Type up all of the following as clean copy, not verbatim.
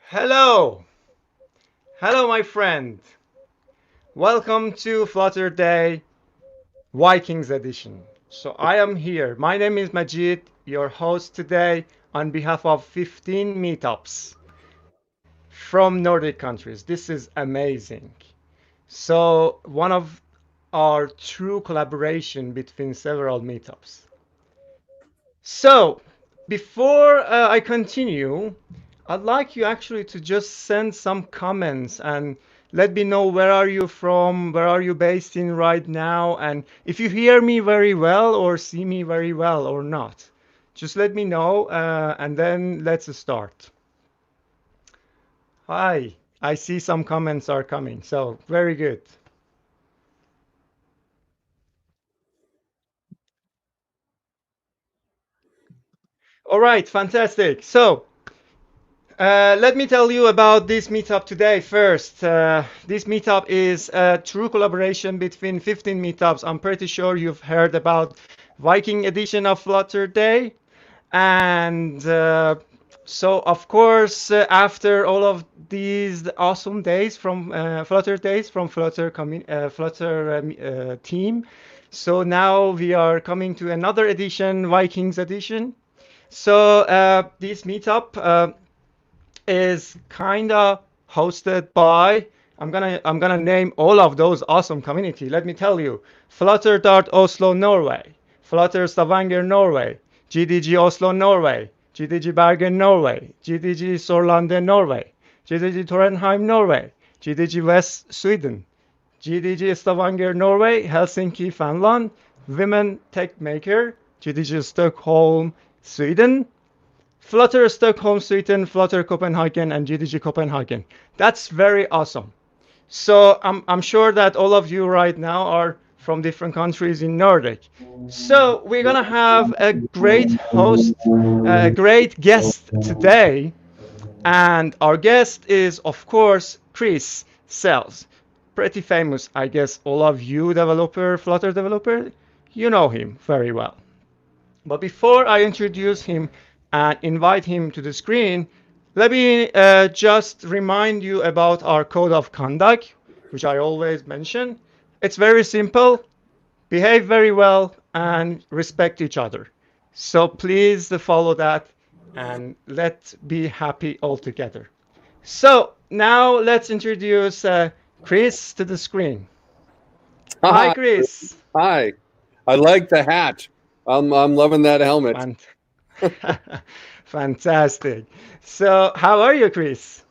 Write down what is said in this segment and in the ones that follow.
Hello, hello, my friend. Welcome to Flutter Day Vikings edition. So I am here. My name is Majid, your host today on behalf of 15 meetups from Nordic countries. This is amazing. So one of our true collaboration between several meetups. So before I continue, I'd like you actually to just send some comments and let me know where are you from, where are you based in right now, and if you hear me very well or see me very well or not. Just let me know, and then let's start. Hi, I see some comments are coming, so very good. All right, fantastic. So let me tell you about this meetup today first. This meetup is a true collaboration between 15 meetups. I'm pretty sure you've heard about Viking edition of Flutter Day. And so, of course, after all of these awesome days from Flutter days from Flutter team, so now we are coming to another edition, Vikings edition. So this meetup is kinda hosted by I'm gonna name all of those awesome community. Let me tell you, Flutter Oslo Norway, Flutter Stavanger Norway, GDG Oslo Norway, GDG Bergen Norway, GDG Sørlandet Norway, GDG Trondheim Norway, GDG West Sweden, GDG Stavanger Norway, Helsinki Finland, Women Tech Maker, GDG Stockholm Sweden, Flutter Stockholm, Sweden, Flutter Copenhagen, and GDG Copenhagen. That's very awesome. So I'm sure that all of you right now are from different countries in Nordic. So we're gonna have a great host, a great guest today, and our guest is of course Chris Sells. Pretty famous, I guess. All of you developer, Flutter developer, you know him very well. But before I introduce him and invite him to the screen, let me just remind you about our code of conduct, which I always mention. It's very simple: behave very well and respect each other. So please follow that and let's be happy all together. So now let's introduce Chris to the screen. Hi, Hi, Chris. hi. I like the hat. I'm loving that helmet. Fant- Fantastic. So, how are you, Chris?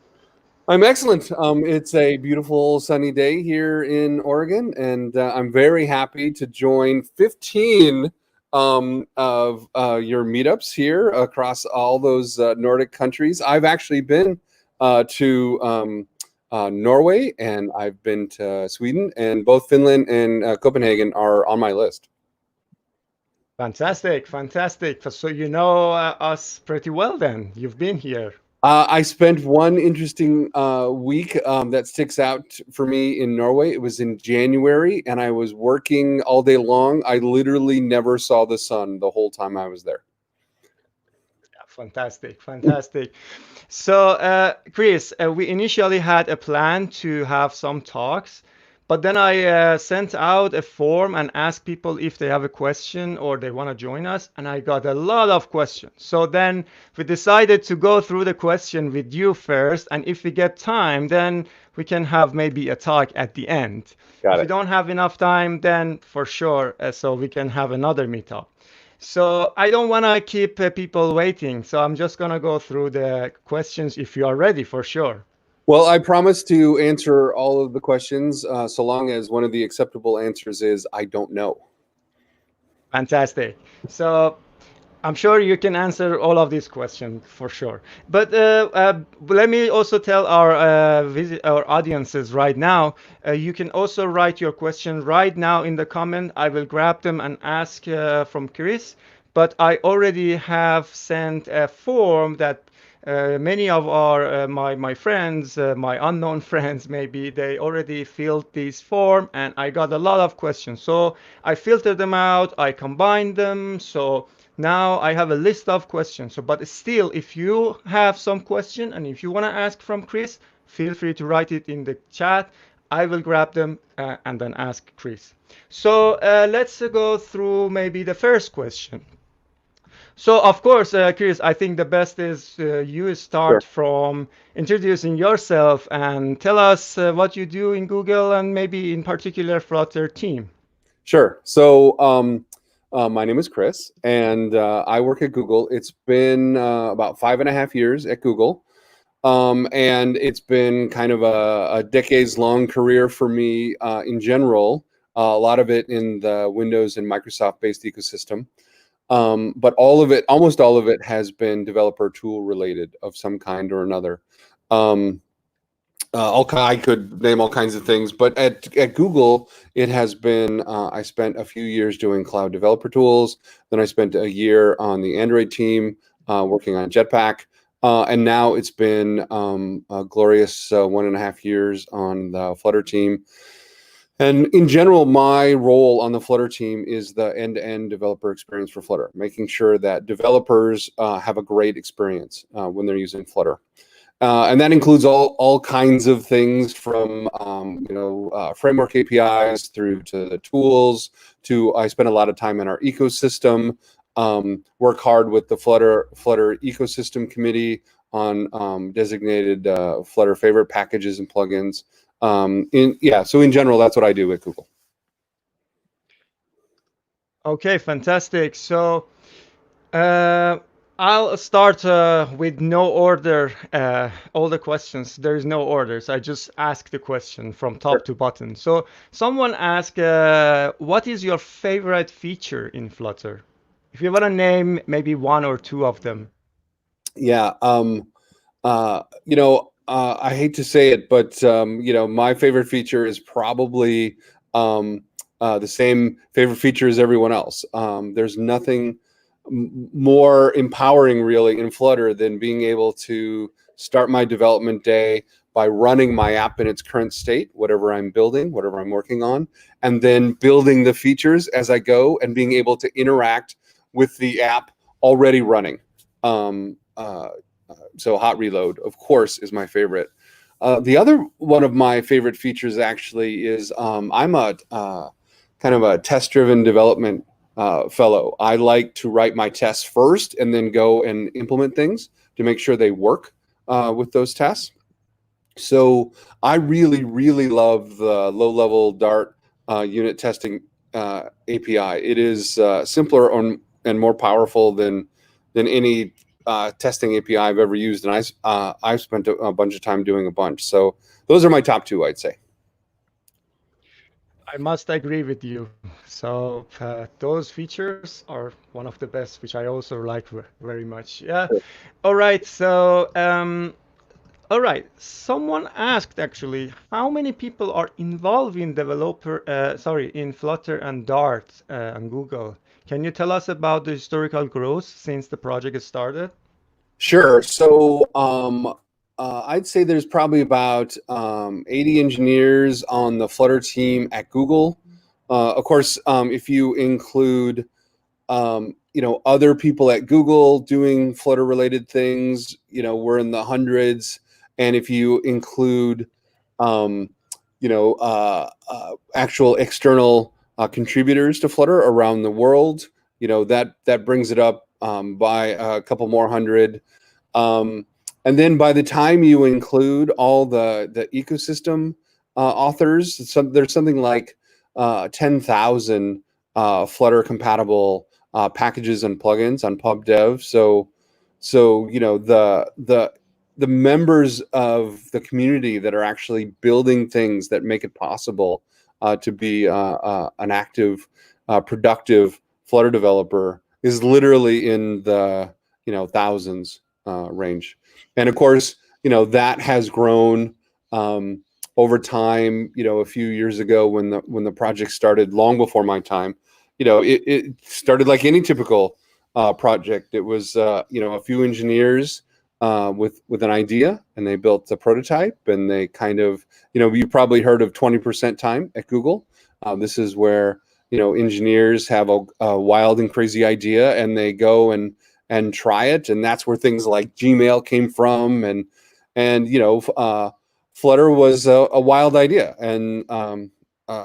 I'm excellent. It's a beautiful sunny day here in Oregon, and I'm very happy to join 15 of your meetups here across all those Nordic countries. I've actually been to Norway, and I've been to Sweden, and both Finland and Copenhagen are on my list. Fantastic, fantastic. So you know us pretty well then. You've been here. I spent one interesting week that sticks out for me in Norway. It was in January, and I was working all day long. I literally never saw the sun the whole time I was there. Yeah, fantastic, fantastic. So, Chris, we initially had a plan to have some talks, but then I sent out a form and asked people if they have a question or they want to join us, and I got a lot of questions. So then we decided to go through the question with you first, and if we get time, then we can have maybe a talk at the end. Got If we it. don't have enough time, then for sure, so we can have another meetup. So I don't want to keep people waiting. So I'm just going to go through the questions if you are ready for sure. Well, I promise to answer all of the questions so long as one of the acceptable answers is I don't know. Fantastic. So I'm sure you can answer all of these questions for sure. But let me also tell our audiences right now. You can also write your question right now in the comment. I will grab them and ask from Chris. But I already have sent a form that many of our my friends, my unknown friends, maybe they already filled this form, and I got a lot of questions. So I filtered them out. I combined them. So Now I have a list of questions. So, but still, if you have some question and if you want to ask from Chris, feel free to write it in the chat. I will grab them and then ask Chris. So let's go through maybe the first question. So of course, Chris, I think the best is you Sure. start from introducing yourself and tell us what you do in Google and maybe in particular Flutter team. Sure. So my name is Chris, and I work at Google. It's been about 5.5 years at Google. And it's been kind of a decades-long career for me in general, a lot of it in the Windows and Microsoft-based ecosystem. But almost all of it has been developer tool related of some kind or another. I could name all kinds of things, but at Google, it has been, I spent a few years doing cloud developer tools. Then I spent a year on the Android team working on Jetpack. And now it's been a glorious 1.5 years on the Flutter team. And in general, my role on the Flutter team is the end-to-end developer experience for Flutter, making sure that developers have a great experience when they're using Flutter. And that includes all kinds of things from framework APIs through to the tools. I spend a lot of time in our ecosystem. Work hard with the Flutter ecosystem committee on designated Flutter favorite packages and plugins. So in general, that's what I do at Google. Okay, fantastic. So I'll start with no order. All the questions, there is no orders. I just ask the question from top to bottom. So someone asked, what is your favorite feature in Flutter? If you want to name maybe one or two of them. Yeah. I hate to say it, but my favorite feature is probably the same favorite feature as everyone else. There's nothing more empowering really in Flutter than being able to start my development day by running my app in its current state, whatever I'm building, whatever I'm working on, and then building the features as I go and being able to interact with the app already running. So hot reload, of course, is my favorite. The other one of my favorite features actually is I'm a kind of a test-driven development fellow. I like to write my tests first and then go and implement things to make sure they work with those tests. So I really, really love the low-level Dart unit testing API. It is simpler and more powerful than any testing API I've ever used, and I've spent a bunch of time doing a bunch. So those are my top two, I'd say. I must agree with you. So those features are one of the best, which I also like very much. Yeah. All right. So all right. Someone asked actually, how many people are involved in in Flutter and Dart on Google? Can you tell us about the historical growth since the project has started? Sure. So I'd say there's probably about 80 engineers on the Flutter team at Google. Of course, if you include other people at Google doing Flutter related things, we're in the hundreds. And if you include actual external contributors to Flutter around the world, that brings it up by a couple more hundred. And then by the time you include all the ecosystem authors, there's something like 10,000 Flutter compatible packages and plugins on PubDev. So the members of the community that are actually building things that make it possible to be an active, productive Flutter developer is literally in the thousands range. And of course, that has grown over time. A few years ago when the project started, long before my time, it started like any typical project. It was a few engineers with an idea, and they built a prototype, and they kind of, you probably heard of 20% time at Google. This is where engineers have a wild and crazy idea and they go and try it, and that's where things like Gmail came from, and Flutter was a wild idea, and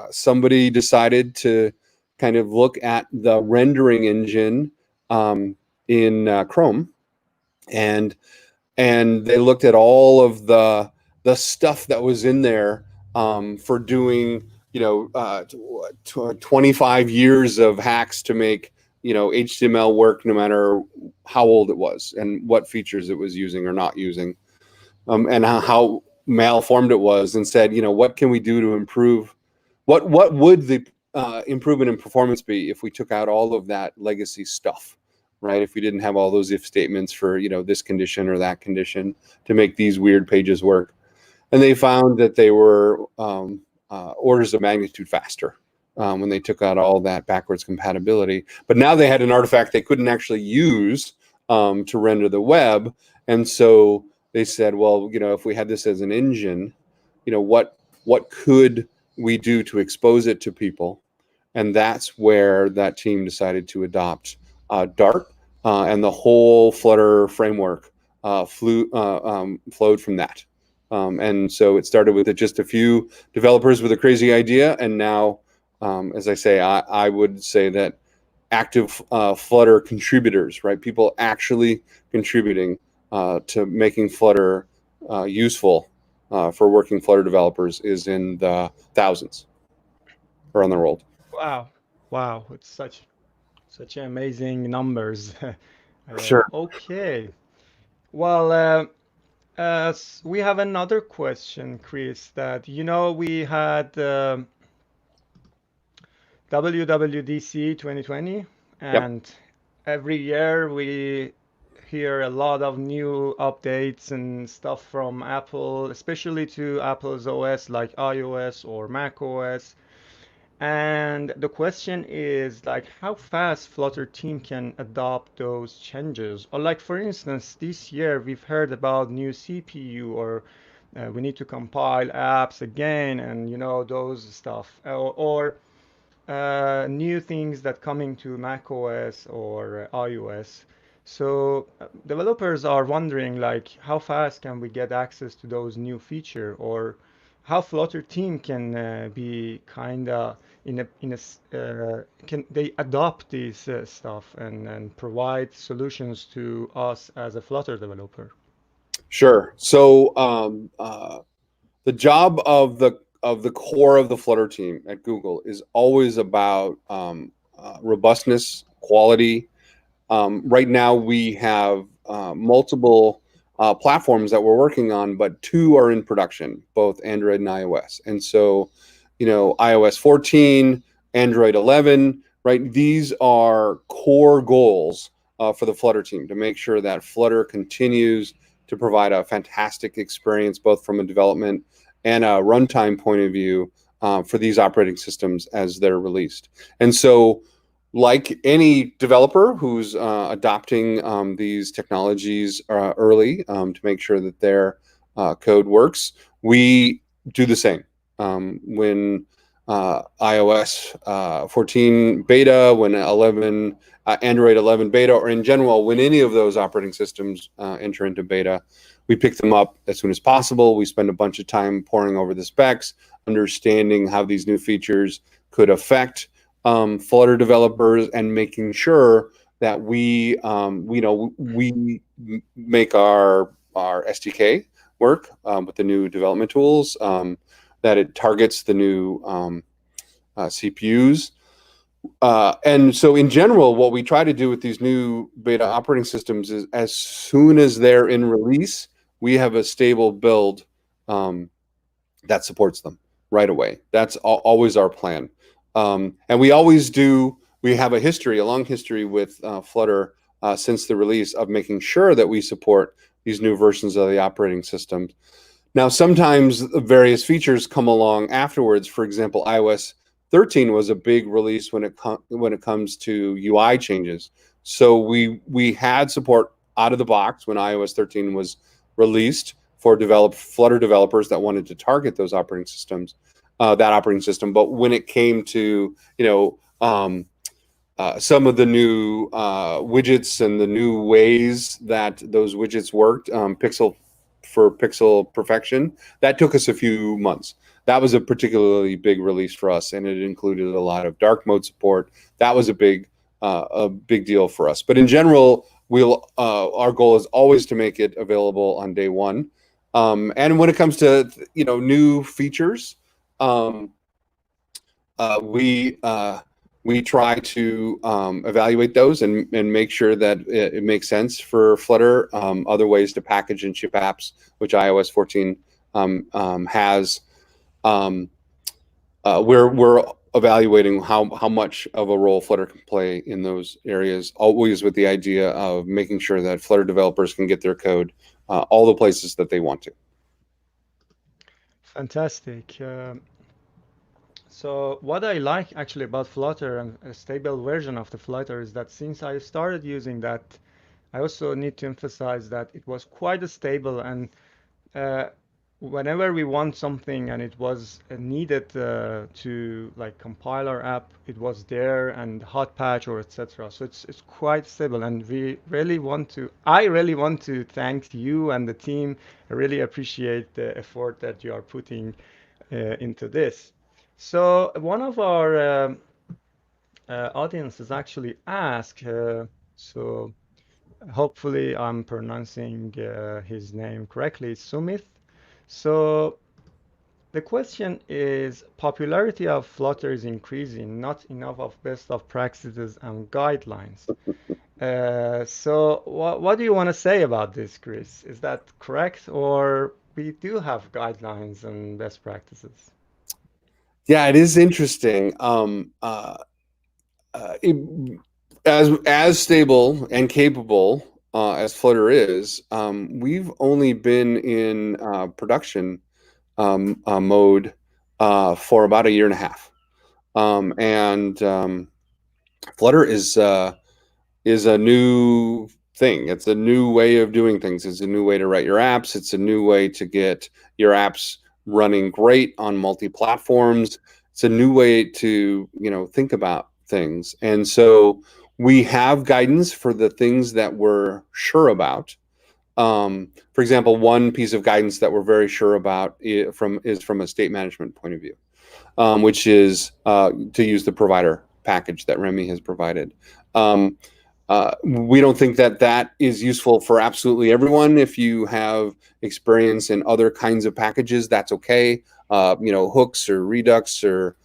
somebody decided to kind of look at the rendering engine in Chrome, and they looked at all of the stuff that was in there for doing 25 years of hacks to make HTML work no matter how old it was and what features it was using or not using, and how malformed it was, and said, what can we do to improve? What would the improvement in performance be if we took out all of that legacy stuff, right? If we didn't have all those if statements for this condition or that condition to make these weird pages work. And they found that they were orders of magnitude faster when they took out all that backwards compatibility. But now they had an artifact they couldn't actually use to render the web. And so they said, well, if we had this as an engine, what could we do to expose it to people? And that's where that team decided to adopt Dart, and the whole Flutter framework flowed from that. And so it started with just a few developers with a crazy idea, and now, as I say, I would say that active Flutter contributors, right? People actually contributing to making Flutter useful for working Flutter developers is in the thousands around the world. Wow, it's such amazing numbers. Sure. Okay. Well, we have another question, Chris, that we had WWDC 2020, and Yep. every year we hear a lot of new updates and stuff from Apple, especially to Apple's OS like iOS or Mac OS. And the question is like how fast Flutter team can adopt those changes. Or like for instance, this year we've heard about new CPU, or we need to compile apps again, and those stuff, or new things that coming to Mac OS or iOS. So developers are wondering like how fast can we get access to those new feature, or how Flutter team can be kinda can they adopt these stuff and provide solutions to us as a Flutter developer? Sure. So the job of the core of the Flutter team at Google is always about robustness, quality. Right now, we have multiple platforms that we're working on, but 2 are in production, both Android and iOS. And so, iOS 14, Android 11, right? These are core goals for the Flutter team to make sure that Flutter continues to provide a fantastic experience, both from a development and a runtime point of view for these operating systems as they're released. And so, like any developer who's adopting these technologies early to make sure that their code works, we do the same. When iOS 14 beta, when Android 11 beta, or in general, when any of those operating systems enter into beta, we pick them up as soon as possible. We spend a bunch of time poring over the specs, understanding how these new features could affect Flutter developers, and making sure that we make our SDK work with the new development tools, that it targets the new CPUs. And so in general, what we try to do with these new beta operating systems is as soon as they're in release, we have a stable build that supports them right away. That's always our plan. And we always do. We have a long history with Flutter since the release of making sure that we support these new versions of the operating system. Now, sometimes various features come along afterwards. For example, iOS 13 was a big release when it comes to UI changes. So we had support out of the box when iOS 13 was released for Flutter developers that wanted to target those operating systems. That operating system. But when it came to some of the new widgets and the new ways that those widgets worked, pixel for pixel perfection, that took us a few months. That was a particularly big release for us, and it included a lot of dark mode support. That was a big deal for us. But in general, our goal is always to make it available on day one. And when it comes to new features, we try to evaluate those and make sure that it makes sense for Flutter. Other ways to package and ship apps, which iOS 14 has. We're evaluating how much of a role Flutter can play in those areas, always with the idea of making sure that Flutter developers can get their code all the places that they want to. Fantastic. So what I like actually about Flutter and a stable version of the Flutter is that since I started using that, I also need to emphasize that it was quite stable, and whenever we want something and it was needed to like compile our app, it was there, and hot patch or etc. So it's quite stable, and I really want to thank you and the team. I really appreciate the effort that you are putting into this. So one of our audiences actually asked, so hopefully I'm pronouncing his name correctly, Sumit. So the question is, popularity of Flutter is increasing, not enough of best of practices and guidelines. So what do you want to say about this, Chris? Is that correct, or we do have guidelines and best practices? Yeah, it is interesting. As stable and capable as Flutter is, we've only been in production mode for about a year and a half, and Flutter is a new thing. It's a new way of doing things. It's a new way to write your apps. It's a new way to get your apps running great on multi-platforms. It's a new way to think about things. And so we have guidance for the things that we're sure about. For example, one piece of guidance that we're very sure about is from a state management point of view, which is to use the provider package that Remy has provided. We don't think that is useful for absolutely everyone. If you have experience in other kinds of packages, that's okay. Hooks or Redux or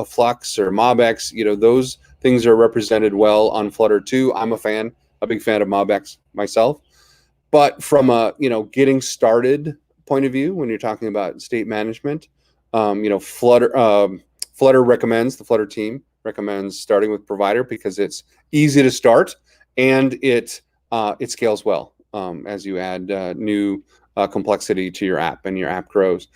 Flux or MobX, those things are represented well on Flutter too. I'm a big fan of MobX myself. But from a getting started point of view, when you're talking about state management, Flutter recommends, the Flutter team recommends starting with provider because it's easy to start and it scales well as you add new complexity to your app and your app grows.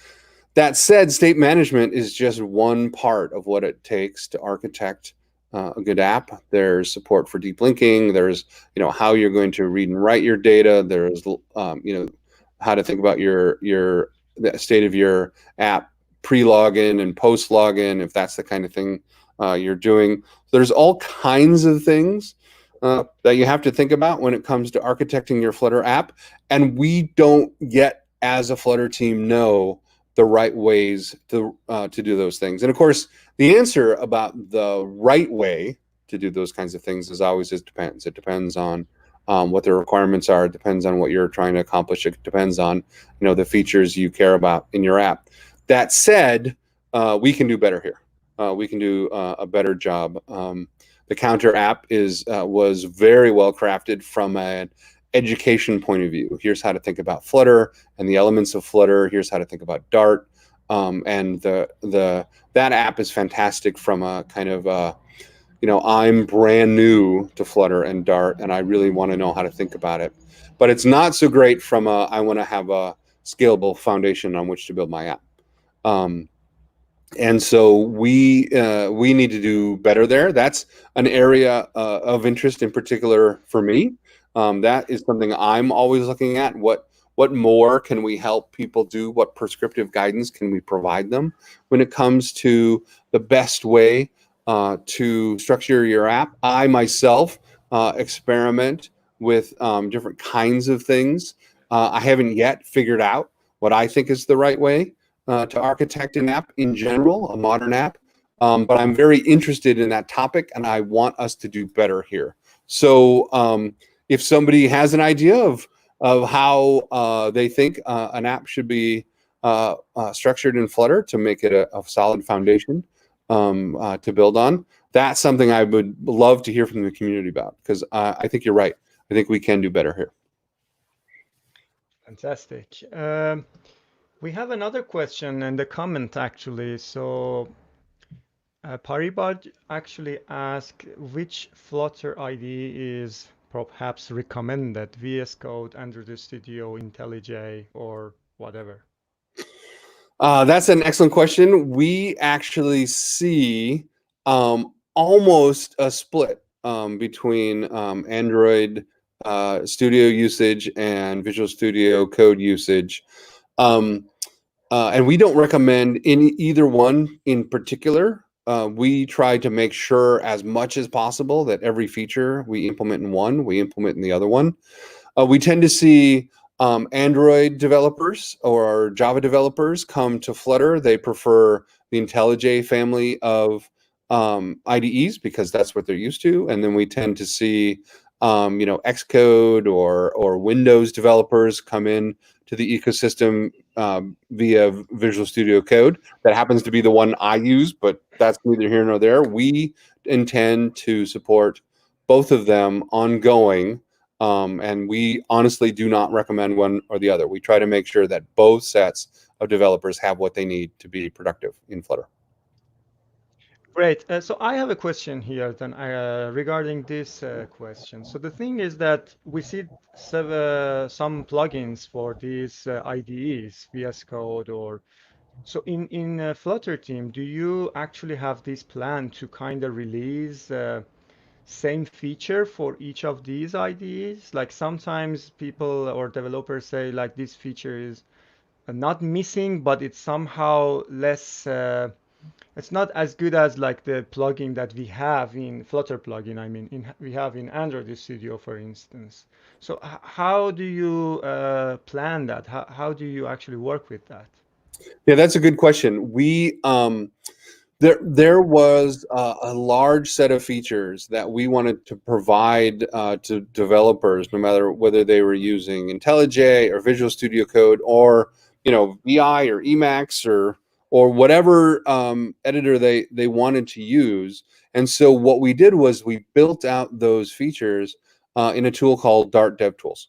That said, state management is just one part of what it takes to architect a good app. There's support for deep linking. There's how you're going to read and write your data. There's how to think about the state of your app pre-login and post-login, if that's the kind of thing you're doing. There's all kinds of things that you have to think about when it comes to architecting your Flutter app, and we don't yet, as a Flutter team, know the right ways to do those things. And of course, the answer about the right way to do those kinds of things depends. It depends on what the requirements are. It depends on what you're trying to accomplish. It depends on the features you care about in your app. That said, we can do better here. We can do a better job. The Counter app was very well crafted from an education point of view. Here's how to think about Flutter and the elements of Flutter. Here's how to think about Dart. And that app is fantastic from a kind of I'm brand new to Flutter and Dart, and I really want to know how to think about it. But it's not so great from I want to have a scalable foundation on which to build my app. And so we need to do better there. That's an area of interest in particular for me. That is something I'm always looking at. What more can we help people do? What prescriptive guidance can we provide them when it comes to the best way to structure your app. I myself experiment with different kinds of things. I haven't yet figured out what I think is the right way to architect an app in general, a modern app. But I'm very interested in that topic, and I want us to do better here. So if somebody has an idea of how they think an app should be structured in Flutter to make it a solid foundation to build on, that's something I would love to hear from the community about, because I think you're right. I think we can do better here. Fantastic. We have another question and a comment actually. So Paribaj actually asked which Flutter IDE is perhaps recommended, VS Code, Android Studio, IntelliJ, or whatever. That's an excellent question. We actually see almost a split between Android Studio usage and Visual Studio Code usage. And we don't recommend either one in particular. We try to make sure as much as possible that every feature we implement in one, we implement in the other one. We tend to see Android developers or Java developers come to Flutter. They prefer the IntelliJ family of IDEs because that's what they're used to. And then we tend to see Xcode or Windows developers come in to the ecosystem via Visual Studio Code. That happens to be the one I use, but that's neither here nor there. We intend to support both of them ongoing, and we honestly do not recommend one or the other. We try to make sure that both sets of developers have what they need to be productive in Flutter. Great. So I have a question here then regarding this question. So the thing is that we see some plugins for these IDEs, VS Code, or so in Flutter team, do you actually have this plan to kind of release same feature for each of these IDEs? Like sometimes people or developers say like this feature is not missing, but it's somehow less. It's not as good as like the plugin that we have in Flutter plugin. I mean, we have in Android Studio, for instance. So how do you plan that? How do you actually work with that? Yeah, that's a good question. We there was a large set of features that we wanted to provide to developers, no matter whether they were using IntelliJ or Visual Studio Code or VI or Emacs or whatever editor they wanted to use. And so what we did was we built out those features in a tool called Dart DevTools,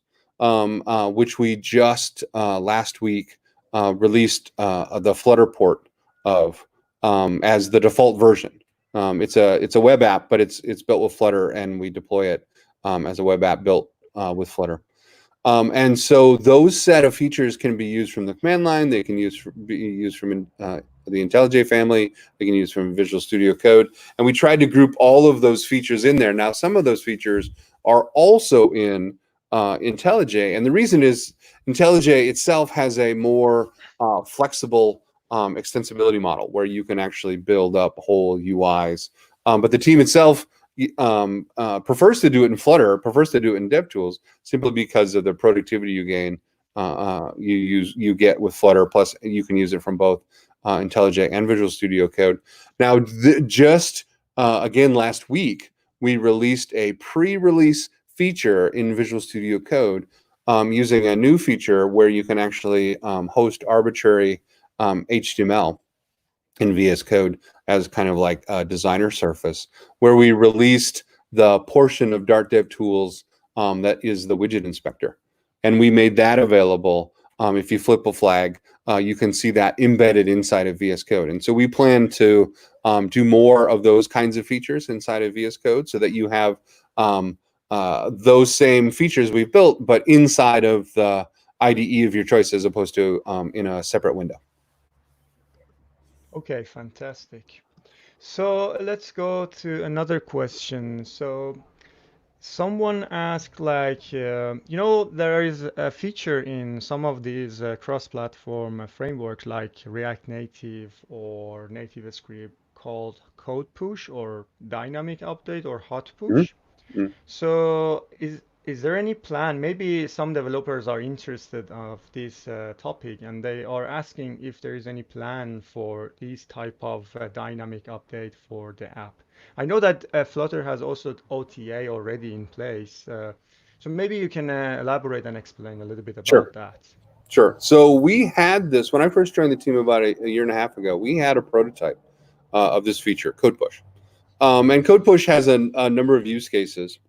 which we just last week released the Flutter port of as the default version. It's a web app, but it's built with Flutter, and we deploy it as a web app built with Flutter. And so those set of features can be used from the command line. They can be used from the IntelliJ family. They can use from Visual Studio Code. And we tried to group all of those features in there. Now, some of those features are also in IntelliJ. And the reason is IntelliJ itself has a more flexible extensibility model where you can actually build up whole UIs. But the team itself prefers to do it in Flutter, prefers to do it in DevTools, simply because of the productivity you gain, you get with Flutter. Plus, you can use it from both IntelliJ and Visual Studio Code. Now, just again last week, we released a pre-release feature in Visual Studio Code using a new feature where you can actually host arbitrary HTML in VS Code as kind of like a designer surface, where we released the portion of Dart DevTools that is the widget inspector. And we made that available. If you flip a flag, you can see that embedded inside of VS Code. And so we plan to do more of those kinds of features inside of VS Code so that you have those same features we've built, but inside of the IDE of your choice, as opposed to in a separate window. Okay, fantastic. So let's go to another question. So someone asked like, there is a feature in some of these cross-platform frameworks like React Native or Native Script called code push or dynamic update or hot Mhm. push. So is there any plan? Maybe some developers are interested of this topic and they are asking if there is any plan for this type of dynamic update for the app. I know that Flutter has also OTA already in place. So maybe you can elaborate and explain a little bit about Sure. that. Sure. So we had this when I first joined the team about a year and a half ago. We had a prototype of this feature, Code Push, and Code Push has a number of use cases,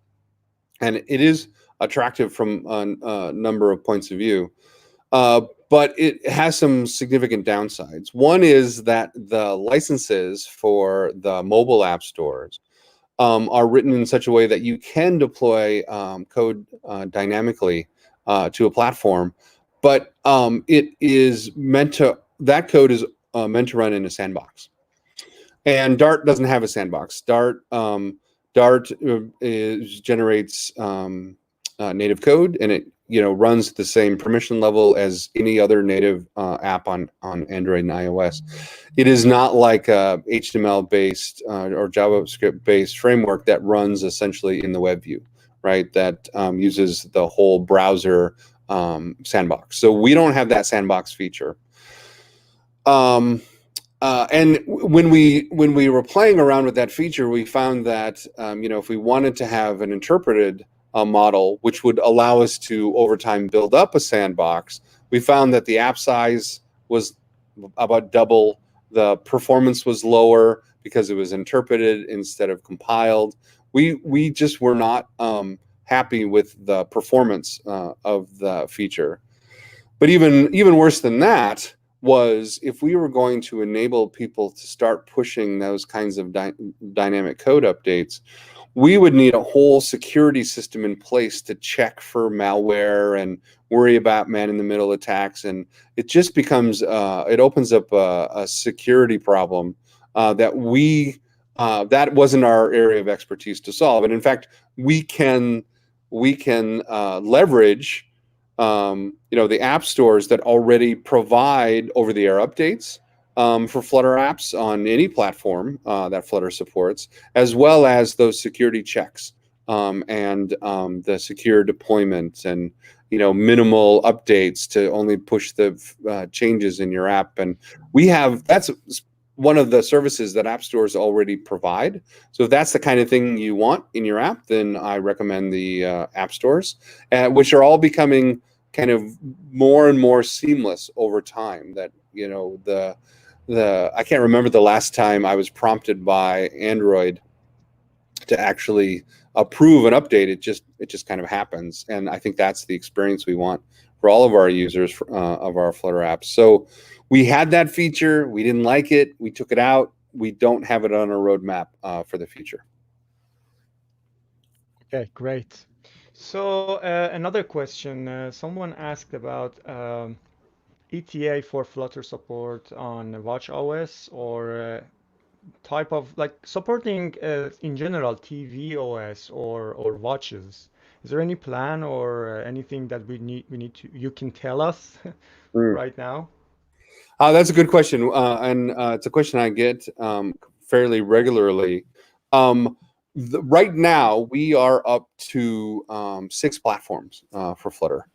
and it is attractive from a number of points of view. But it has some significant downsides. One is that the licenses for the mobile app stores are written in such a way that you can deploy code dynamically to a platform, but that code is meant to run in a sandbox. And Dart doesn't have a sandbox. Dart generates native code, and it runs the same permission level as any other native app on Android and iOS. It is not like a HTML-based or JavaScript-based framework that runs essentially in the web view, right? That uses the whole browser sandbox. So we don't have that sandbox feature. And when we were playing around with that feature, we found that if we wanted to have an interpreted model, which would allow us to over time build up a sandbox, we found that the app size was about double, the performance was lower because it was interpreted instead of compiled. We just were not happy with the performance of the feature. But even worse than that was if we were going to enable people to start pushing those kinds of dynamic code updates, we would need a whole security system in place to check for malware and worry about man-in-the-middle attacks. And it just becomes, it opens up a security problem that wasn't our area of expertise to solve. And in fact, we can leverage the app stores that already provide over-the-air updates for Flutter apps on any platform that Flutter supports, as well as those security checks and the secure deployment and minimal updates to only push the changes in your app. And that's one of the services that app stores already provide. So if that's the kind of thing you want in your app, then I recommend the app stores, which are all becoming kind of more and more seamless over time. That I can't remember the last time I was prompted by Android to actually approve an update. It just kind of happens, and I think that's the experience we want for all of our users of our Flutter apps. So we had that feature, we didn't like it, we took it out. We don't have it on our roadmap for the future. Okay, great. So another question, someone asked about ETA for Flutter support on watchOS or type of like supporting in general TV OS or watches. Is there any plan or anything that we need to you can tell us right now? That's a good question, and it's a question I get fairly regularly. Right now, we are up to 6 platforms for Flutter.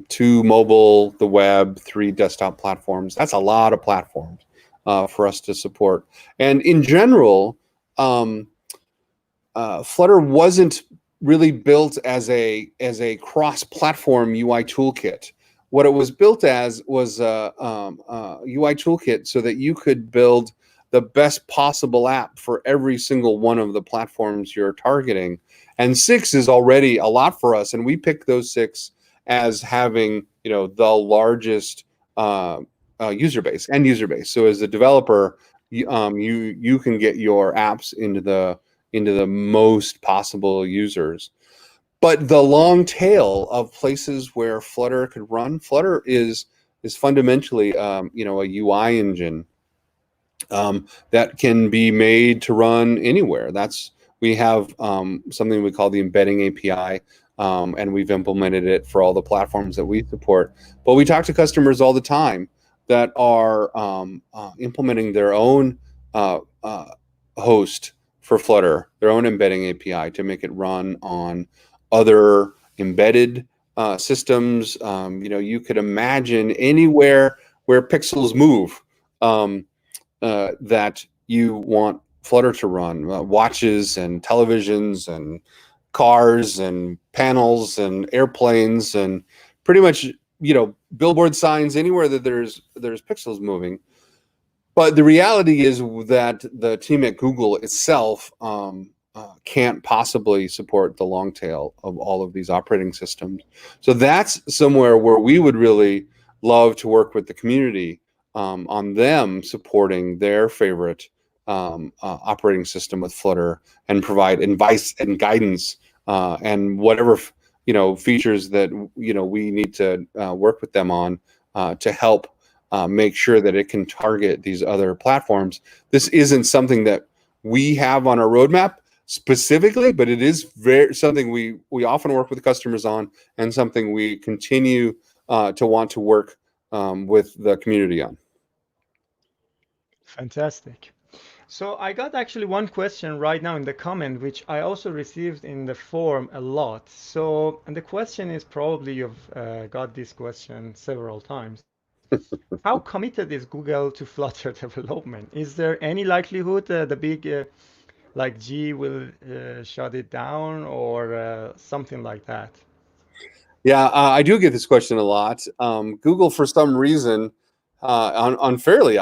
2 mobile, the web, 3 desktop platforms. That's a lot of platforms for us to support. And in general, Flutter wasn't really built as a cross-platform UI toolkit. What it was built as was a UI toolkit so that you could build the best possible app for every single one of the platforms you're targeting. And 6 is already a lot for us, and we picked those 6 as having the largest end user base. So as a developer, you can get your apps into the most possible users. But the long tail of places where Flutter could run, Flutter is fundamentally a UI engine that can be made to run anywhere. We have something we call the embedding API, and we've implemented it for all the platforms that we support. But we talk to customers all the time that are implementing their own host for Flutter, their own embedding API to make it run on other embedded systems. You could imagine anywhere where pixels move that you want Flutter to run, watches and televisions and cars and panels and airplanes and pretty much, billboard signs, anywhere that there's pixels moving. But the reality is that the team at Google itself can't possibly support the long tail of all of these operating systems. So that's somewhere where we would really love to work with the community on them supporting their favorite operating system with Flutter and provide advice and guidance and whatever features that we need to work with them on to help make sure that it can target these other platforms. This isn't something that we have on our roadmap specifically, but it is something we often work with customers on, and something we continue to want to work with the community on. Fantastic. So I got actually one question right now in the comment, which I also received in the forum a lot. So, and the question is, probably you've got this question several times. How committed is Google to Flutter development? Is there any likelihood the big like G will shut it down or something like that? Yeah, I do get this question a lot. Google, for some reason, unfairly,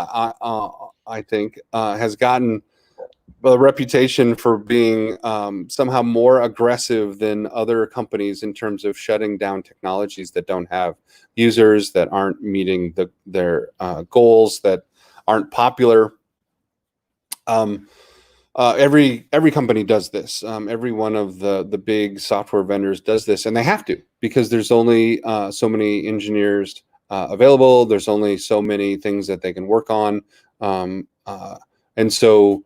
I think, has gotten a reputation for being somehow more aggressive than other companies in terms of shutting down technologies that don't have users, that aren't meeting their goals, that aren't popular. Every company does this. Every one of the big software vendors does this, and they have to, because there's only so many engineers available. There's only so many things that they can work on, and so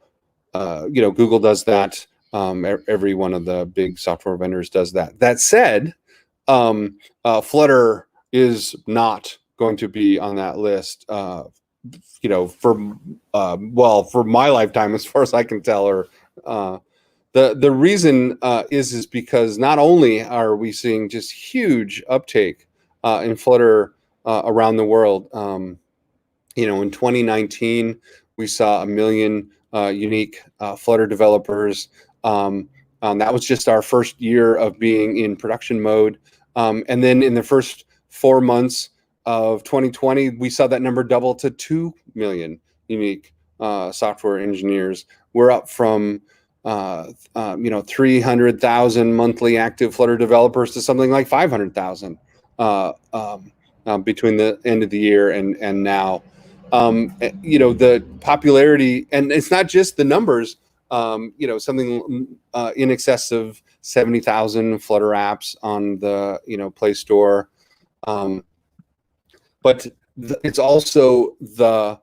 Google does that. Every one of the big software vendors does that. That said, Flutter is not going to be on that list. For my lifetime, as far as I can tell. Or the reason is because not only are we seeing just huge uptake in Flutter around the world. In 2019, we saw 1 million unique Flutter developers. That was just our first year of being in production mode. And then in the first 4 months of 2020, we saw that number double to 2 million unique software engineers. We're up from 300,000 monthly active Flutter developers to something like 500,000 between the end of the year and now. The popularity, and it's not just the numbers. Something in excess of 70,000 Flutter apps on the Play Store. But it's also the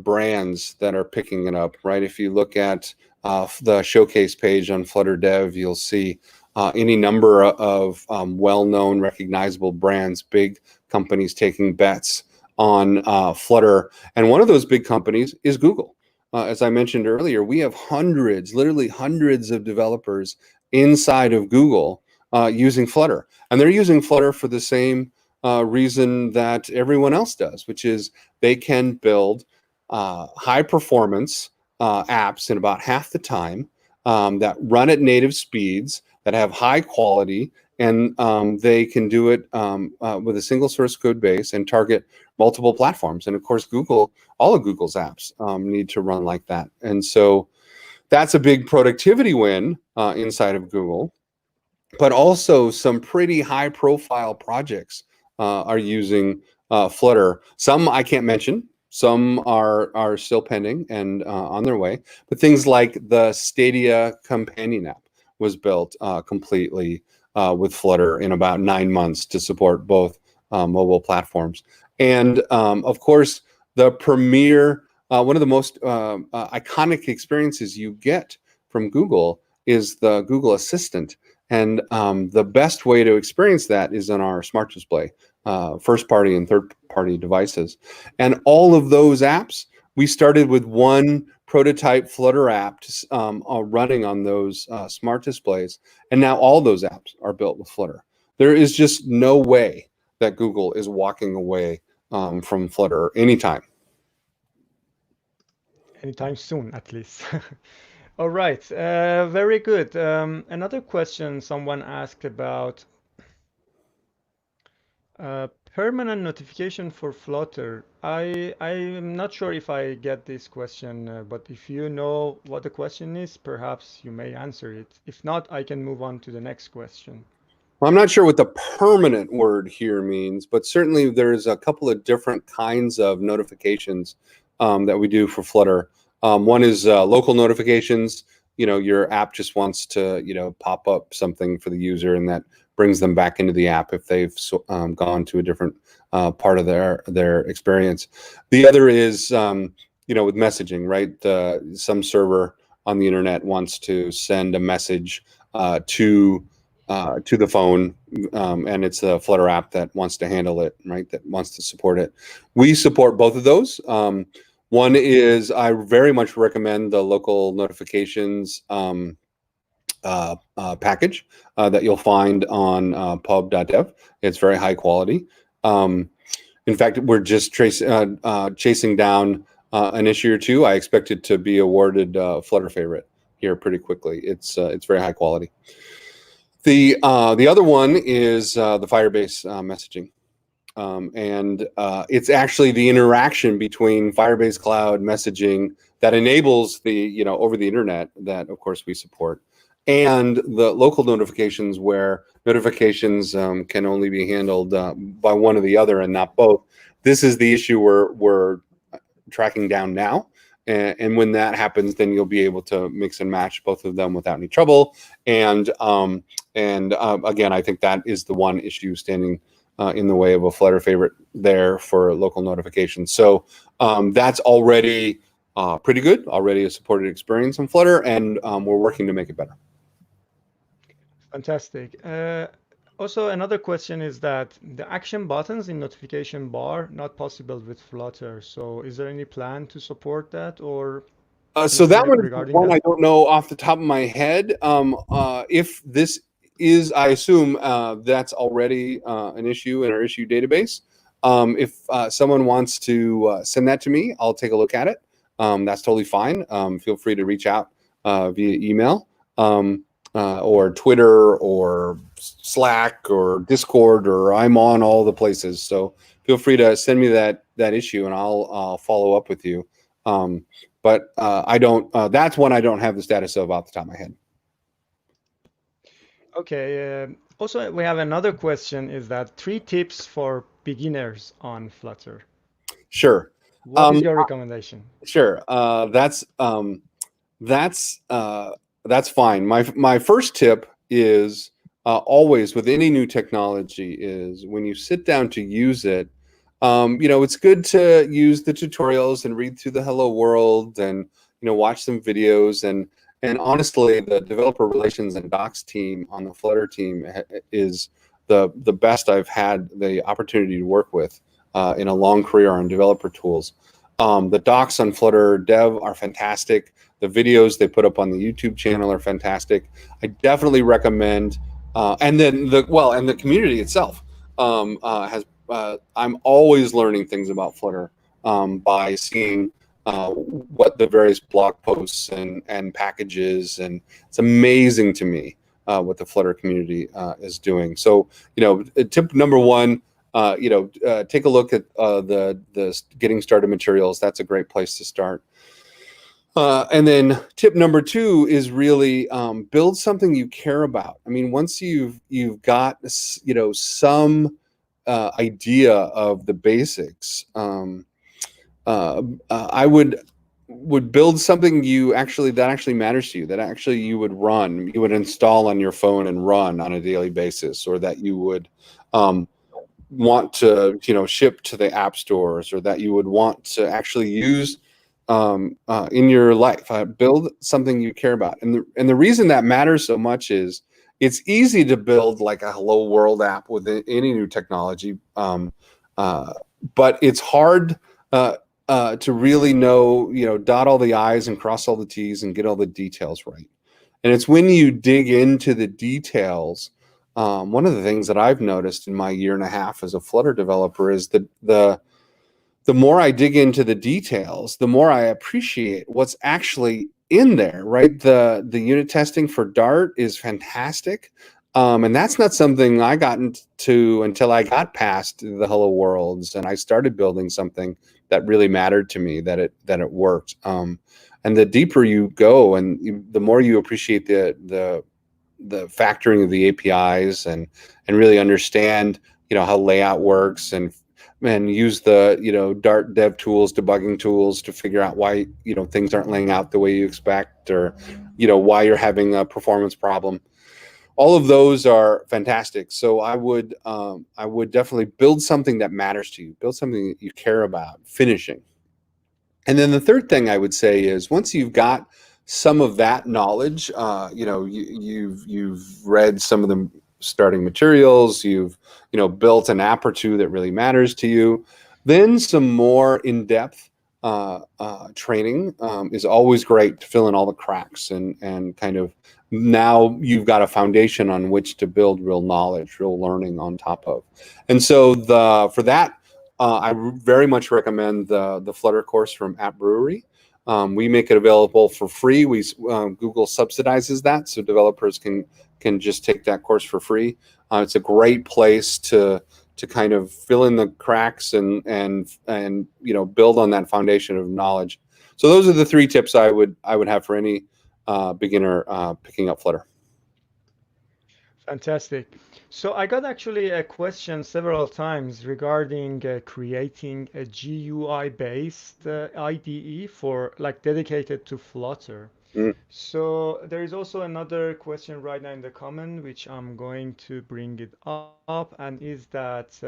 brands that are picking it up, right? If you look at the showcase page on Flutter Dev, you'll see any number of well-known, recognizable brands, big companies taking bets on Flutter. And one of those big companies is Google. As I mentioned earlier, we have literally hundreds of developers inside of Google using Flutter. And they're using Flutter for the same reason that everyone else does, which is they can build high performance apps in about half the time, that run at native speeds, that have high quality, and they can do it with a single source code base and target multiple platforms. And of course, all of Google's apps need to run like that. And so that's a big productivity win inside of Google. But also some pretty high profile projects are using Flutter. Some I can't mention. Some are still pending and on their way. But things like the Stadia companion app was built completely with Flutter in about 9 months to support both mobile platforms. And of course, the premier, one of the most iconic experiences you get from Google is the Google Assistant. And the best way to experience that is on our smart display, first party and third party devices. And all of those apps we started with one prototype Flutter app running on those smart displays, and now all those apps are built with Flutter. There is just no way that Google is walking away from Flutter anytime. Anytime soon, at least. All right, very good. Another question someone asked about permanent notification for Flutter. I'm not sure if I get this question, but if you know what the question is, perhaps you may answer it. If not, I can move on to the next question. Well, I'm not sure what the permanent word here means, but certainly there's a couple of different kinds of notifications that we do for Flutter. One is local notifications. Your app just wants to, pop up something for the user, and that brings them back into the app if they've gone to a different part of their experience. The other is, with messaging, right? Some server on the internet wants to send a message to the phone, and it's a Flutter app that wants to handle it, right? That wants to support it. We support both of those. One is, I very much recommend the local notifications package that you'll find on pub.dev. It's very high quality. In fact, we're just chasing down an issue or two. I expect it to be awarded Flutter favorite here pretty quickly. It's very high quality. The other one is the Firebase messaging. And it's actually the interaction between Firebase Cloud messaging that enables the, over the internet that, of course, we support, and the local notifications where notifications can only be handled by one or the other and not both. This is the issue we're tracking down now. And when that happens, then you'll be able to mix and match both of them without any trouble. And again, I think that is the one issue standing in the way of a Flutter favorite there for local notifications. So that's already pretty good, already a supported experience in Flutter, and we're working to make it better. Fantastic. Also, another question is that the action buttons in notification bar not possible with Flutter. So is there any plan to support that, or so that one I don't know off the top of my head. If this is, I assume that's already an issue in our issue database. If someone wants to send that to me, I'll take a look at it. That's totally fine. Feel free to reach out via email or Twitter or Slack or Discord, or I'm on all the places. So feel free to send me that issue, and I'll follow up with you. But I don't. That's one I don't have the status of off the top of my head. Okay. Also, we have another question. Is that 3 tips for beginners on Flutter? Sure. What is your recommendation? Sure. That's fine. My first tip is always with any new technology is when you sit down to use it, it's good to use the tutorials and read through the hello world and watch some videos, and honestly, the developer relations and docs team on the Flutter team is the best I've had the opportunity to work with in a long career on developer tools. The docs on Flutter Dev are fantastic. The videos they put up on the YouTube channel are fantastic. I definitely recommend, and then the community itself has. I'm always learning things about Flutter by seeing what the various blog posts and packages, and it's amazing to me what the Flutter community is doing. So tip number one. Take a look at the getting started materials. That's a great place to start. And then tip number 2 is really build something you care about. I mean, once you've got some idea of the basics, I would build something that actually matters to you, that actually you would install on your phone and run on a daily basis, or that you would want to ship to the app stores, or that you would want to actually use in your life. Build something you care about, and the reason that matters so much is it's easy to build like a hello world app with any new technology, but it's hard to really know, dot all the I's and cross all the T's and get all the details right. And it's when you dig into the details. One of the things that I've noticed in my year and a half as a Flutter developer is that the more I dig into the details, the more I appreciate what's actually in there, right? The unit testing for Dart is fantastic. And that's not something I got into until I got past the Hello Worlds and I started building something that really mattered to me, that it worked. And the deeper you go and the more you appreciate the factoring of the APIs and really understand, how layout works and use the, Dart dev tools, debugging tools to figure out why, things aren't laying out the way you expect, or, why you're having a performance problem. All of those are fantastic. So I would definitely build something that matters to you, build something that you care about finishing. And then the third thing I would say is once you've got some of that knowledge, you've read some of the starting materials, you've built an app or two that really matters to you, then some more in-depth training is always great to fill in all the cracks and kind of now you've got a foundation on which to build real knowledge, real learning on top of. And so for that, I very much recommend the Flutter course from App Brewery. We make it available for free. Google subsidizes that, so developers can just take that course for free. It's a great place to kind of fill in the cracks and build on that foundation of knowledge. So those are the three tips I would have for any beginner picking up Flutter. Fantastic. So I got actually a question several times regarding creating a GUI-based IDE for dedicated to Flutter. So there is also another question right now in the comment, which I'm going to bring it up, and is that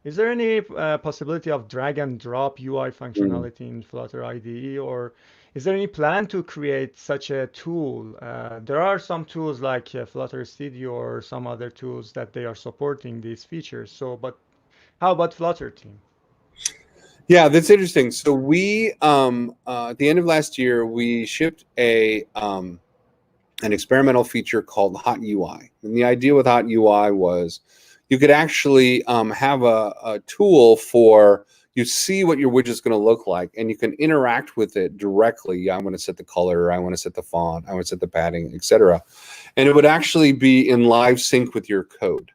is there any possibility of drag and drop UI functionality in Flutter IDE, or is there any plan to create such a tool? There are some tools like Flutter Studio or some other tools that they are supporting these features. So, but how about Flutter team? Yeah, that's interesting. So we, at the end of last year, we shipped an experimental feature called Hot UI. And the idea with Hot UI was you could actually have a tool for, you see what your widget's going to look like, and you can interact with it directly. I want to set the color, I want to set the font, I want to set the padding, etc. And it would actually be in live sync with your code.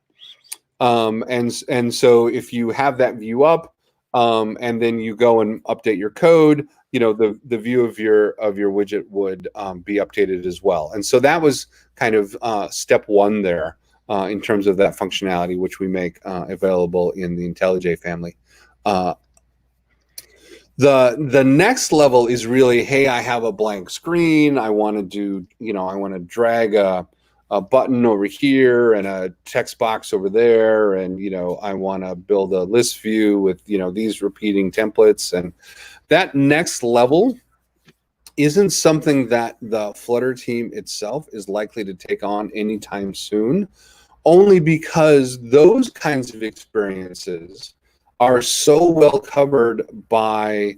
And so if you have that view up, and then you go and update your code, the view of your widget would be updated as well. And so that was kind of step one there in terms of that functionality, which we make available in the IntelliJ family. The next level is really, hey, I have a blank screen. I want to do, I want to drag a button over here and a text box over there, and I want to build a list view with these repeating templates. And that next level isn't something that the Flutter team itself is likely to take on anytime soon, only because those kinds of experiences are so well covered by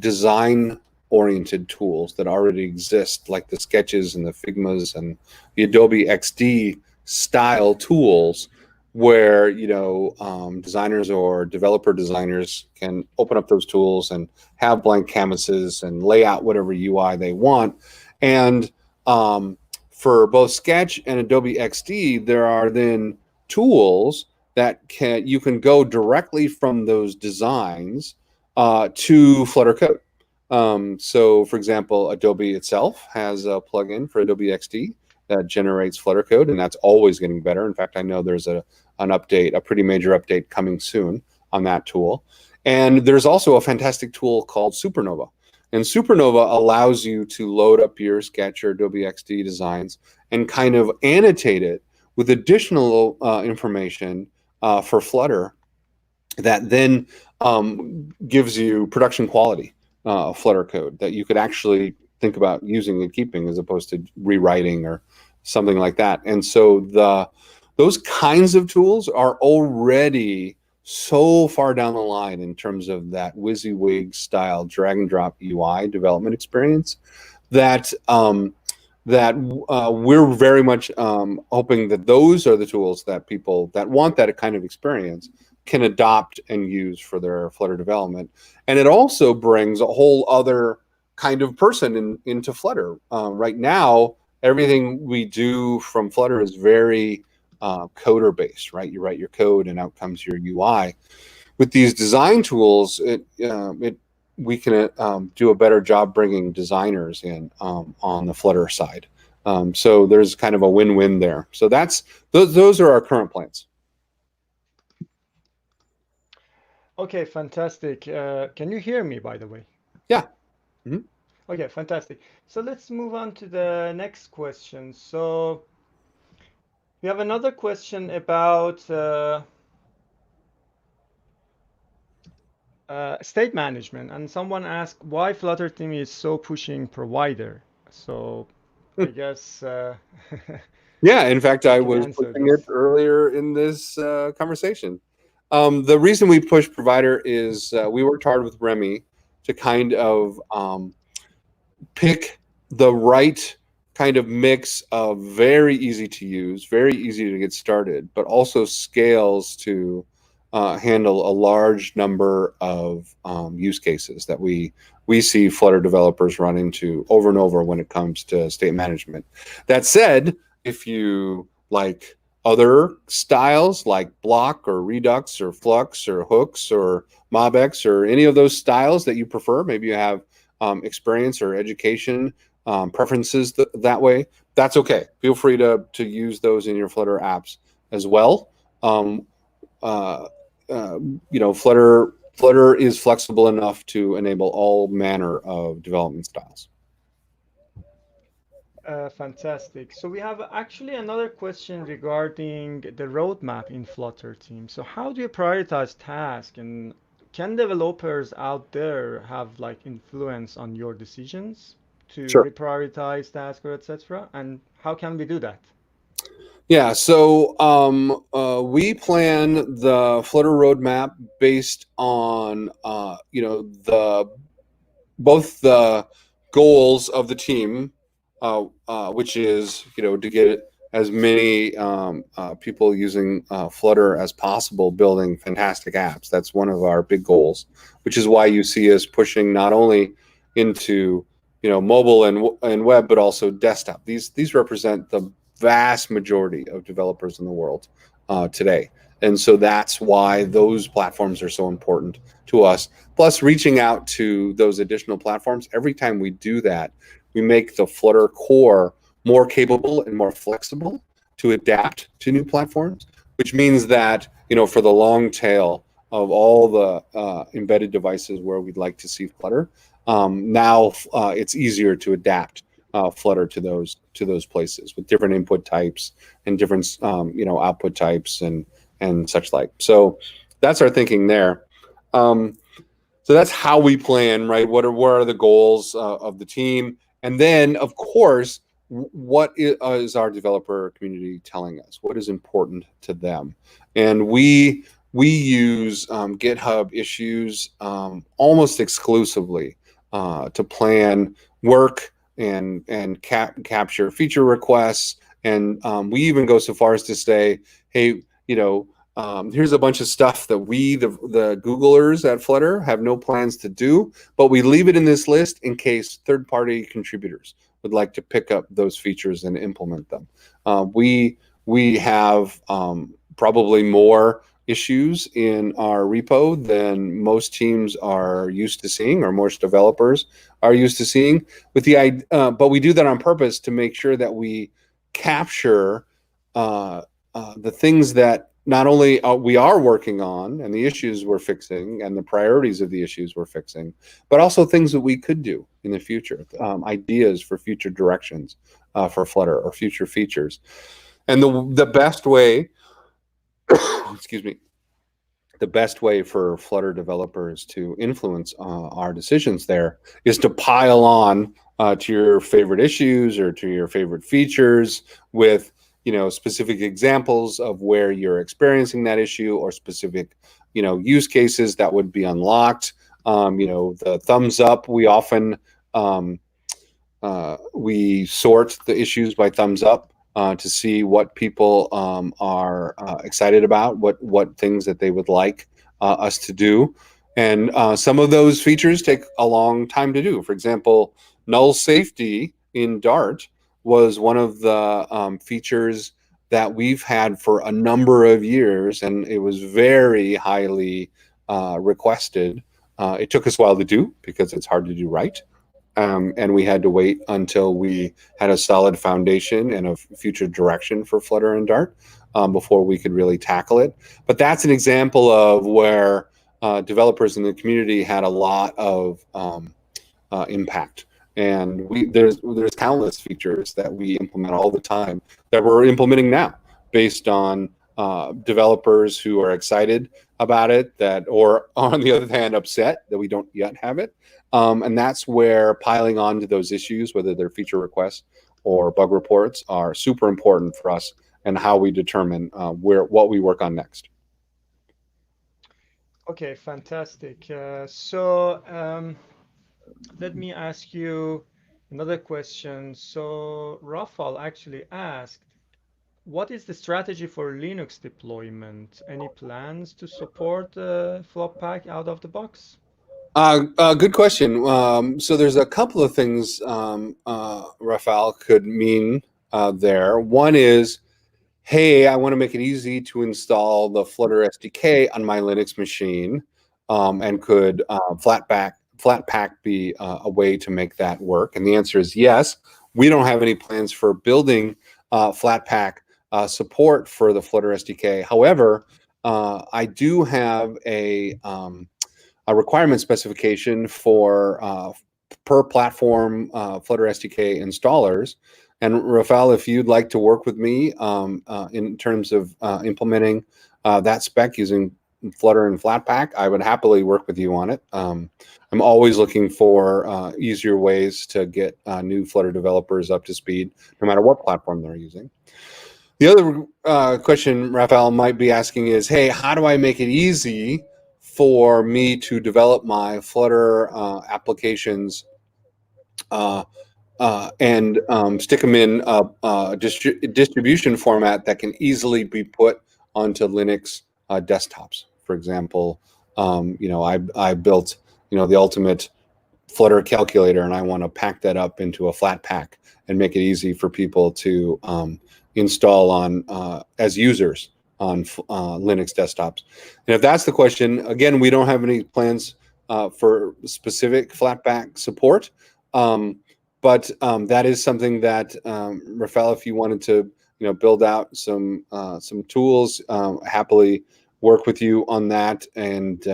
design oriented tools that already exist, like the Sketches and the Figmas and the Adobe XD style tools, where designers or developer designers can open up those tools and have blank canvases and lay out whatever UI they want. And for both Sketch and Adobe XD, there are then tools that you can go directly from those designs to Flutter code. So for example, Adobe itself has a plugin for Adobe XD that generates Flutter code, and that's always getting better. In fact, I know there's an update, a pretty major update coming soon on that tool. And there's also a fantastic tool called Supernova. And Supernova allows you to load up your Sketch or Adobe XD designs and kind of annotate it with additional information for Flutter that then gives you production quality Flutter code that you could actually think about using and keeping, as opposed to rewriting or something like that. And so those kinds of tools are already so far down the line in terms of that WYSIWYG style drag and drop UI development experience that we're very much hoping that those are the tools that people that want that kind of experience can adopt and use for their Flutter development. And it also brings a whole other kind of person into Flutter. Right now, everything we do from Flutter is very coder based, right? You write your code and out comes your UI. With these design tools, we can do a better job bringing designers in on the Flutter side. So there's kind of a win-win there. So those are our current plans. Okay, fantastic. Can you hear me, by the way? Yeah. Mm-hmm. Okay, fantastic. So let's move on to the next question. So we have another question about state management, and someone asked why Flutter team is so pushing provider. So I guess yeah, in fact, I can was answer pushing this. it earlier in this conversation. The reason we push provider is we worked hard with Remy to kind of pick the right kind of mix of very easy to use, very easy to get started, but also scales to handle a large number of use cases that we see Flutter developers run into over and over when it comes to state management. That said, if you like other styles like block or redux or flux or hooks or mobx or any of those styles that you prefer, maybe you have experience or education preferences that way, that's okay. Feel free to use those in your Flutter apps as well. Flutter is flexible enough to enable all manner of development styles. Fantastic. So we have actually another question regarding the roadmap in Flutter team. So how do you prioritize tasks, and can developers out there have like influence on your decisions to Sure. reprioritize tasks or etc.? And how can we do that? Yeah, so we plan the Flutter roadmap based on both the goals of the team, which is to get as many people using Flutter as possible, building fantastic apps. That's one of our big goals, which is why you see us pushing not only into mobile and web, but also desktop. These represent the vast majority of developers in the world today. And so that's why those platforms are so important to us. Plus, reaching out to those additional platforms, every time we do that, we make the Flutter core more capable and more flexible to adapt to new platforms, which means that, for the long tail of all the embedded devices where we'd like to see Flutter, now it's easier to adapt Flutter to those places with different input types and different output types and such like. So that's our thinking there. So that's how we plan, right? What are the goals of the team? And then, of course, what is our developer community telling us? What is important to them? And we use GitHub issues almost exclusively to plan work and capture feature requests. And we even go so far as to say, hey, here's a bunch of stuff that we, the Googlers at Flutter, have no plans to do, but we leave it in this list in case third-party contributors would like to pick up those features and implement them. We have probably more issues in our repo than most teams are used to seeing, or most developers are used to seeing. But we do that on purpose to make sure that we capture the things that not only we are working on and the issues we're fixing and the priorities of the issues we're fixing, but also things that we could do in the future, ideas for future directions for Flutter or future features. And the best way, excuse me, the best way for Flutter developers to influence our decisions there is to pile on to your favorite issues or to your favorite features with specific examples of where you're experiencing that issue or specific, use cases that would be unlocked. The thumbs up, we often we sort the issues by thumbs up to see what people are excited about, what things that they would like us to do. And some of those features take a long time to do. For example, null safety in Dart was one of the features that we've had for a number of years, and it was very highly requested. It took us a while to do because it's hard to do right. And we had to wait until we had a solid foundation and a future direction for Flutter and Dart before we could really tackle it. But that's an example of where developers in the community had a lot of impact. And there's countless features that we implement all the time that we're implementing now based on developers who are excited about it, or on the other hand upset that we don't yet have it. And that's where piling on to those issues, whether they're feature requests or bug reports, are super important for us and how we determine what we work on next. Okay, fantastic. Let me ask you another question. So Rafal actually asked, what is the strategy for Linux deployment? Any plans to support Flatpak out of the box? Good question. So there's a couple of things Rafal could mean there. One is, hey, I want to make it easy to install the Flutter SDK on my Linux machine, and could Flatpak be a way to make that work? And the answer is yes. We don't have any plans for building Flatpak support for the Flutter SDK. However, I do have a requirement specification for per platform Flutter SDK installers. And Rafal, if you'd like to work with me in terms of implementing that spec using Flutter and Flatpak, I would happily work with you on it. I'm always looking for easier ways to get new Flutter developers up to speed, no matter what platform they're using. The other question Rafal might be asking is, hey, how do I make it easy for me to develop my Flutter applications and stick them in a distribution format that can easily be put onto Linux desktops? For example, I built the ultimate Flutter calculator, and I want to pack that up into a Flatpak and make it easy for people to install on as users on Linux desktops. And if that's the question, again, we don't have any plans for specific Flatpak support, but that is something that Rafal, if you wanted to build out some tools, happily work with you on that. And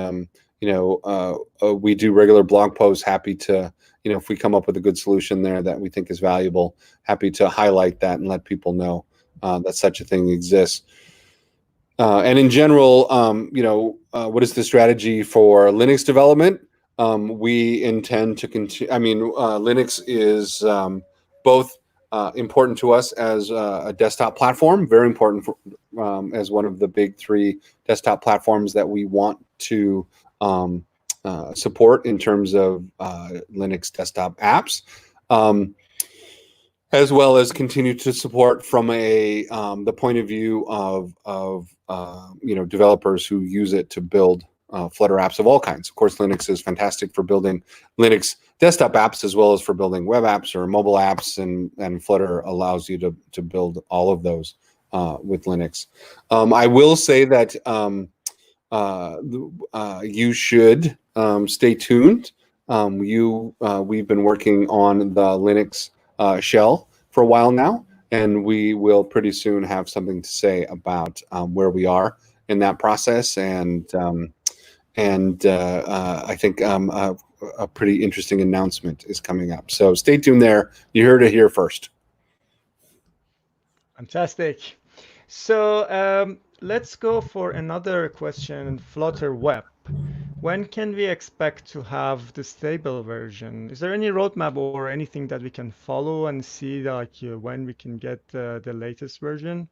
we do regular blog posts, happy to, if we come up with a good solution there that we think is valuable, happy to highlight that and let people know that such a thing exists. And in general, what is the strategy for Linux development? We intend to continue. I mean, Linux is both important to us as a desktop platform, very important for, as one of the big three desktop platforms that we want to support in terms of Linux desktop apps, as well as continue to support from the point of view of developers who use it to build Flutter apps of all kinds. Of course, Linux is fantastic for building Linux desktop apps as well as for building web apps or mobile apps, and Flutter allows you to build all of those with Linux. I will say that you should stay tuned. We've been working on the Linux shell for a while now, and we will pretty soon have something to say about where we are in that process, and I think a pretty interesting announcement is coming up. So stay tuned there. You heard it here first. Fantastic. So let's go for another question in Flutter Web. When can we expect to have the stable version? Is there any roadmap or anything that we can follow and see like when we can get the latest version?